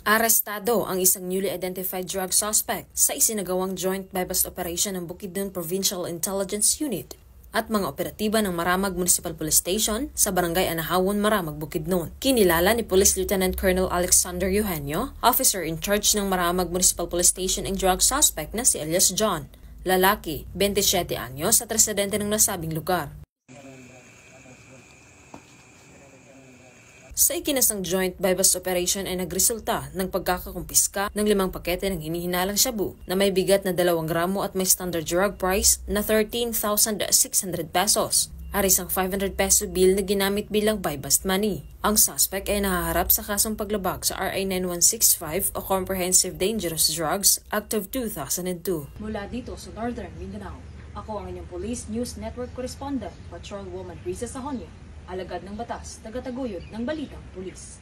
Arestado ang isang newly identified drug suspect sa isinagawang joint buy-bust operation ng Bukidnon Provincial Intelligence Unit at mga operatiba ng Maramag Municipal Police Station sa Barangay Anahawon, Maramag, Bukidnon. Kinilala ni Police Lieutenant Colonel Alexander Eugenio, officer in charge ng Maramag Municipal Police Station, ang drug suspect na si Elias John, lalaki, 27 anyos at residente ng nasabing lugar. Sa ikinasang joint buy-bust operation ay nagresulta ng pagkakakumpiska ng 5 pakete ng hinihinalang shabu na may bigat na 2 gramo at may standard drug price na 13,600 pesos. Arisang 500 peso bill na ginamit bilang buy-bust money. Ang suspect ay nahaharap sa kasong paglabag sa RA 9165 o Comprehensive Dangerous Drugs Act of 2002. Mula dito sa Northern Mindanao, ako ang inyong Police News Network Correspondent, Patrolwoman Risa Sahonyo, alagad ng batas, tagataguyod ng Balitang Pulis.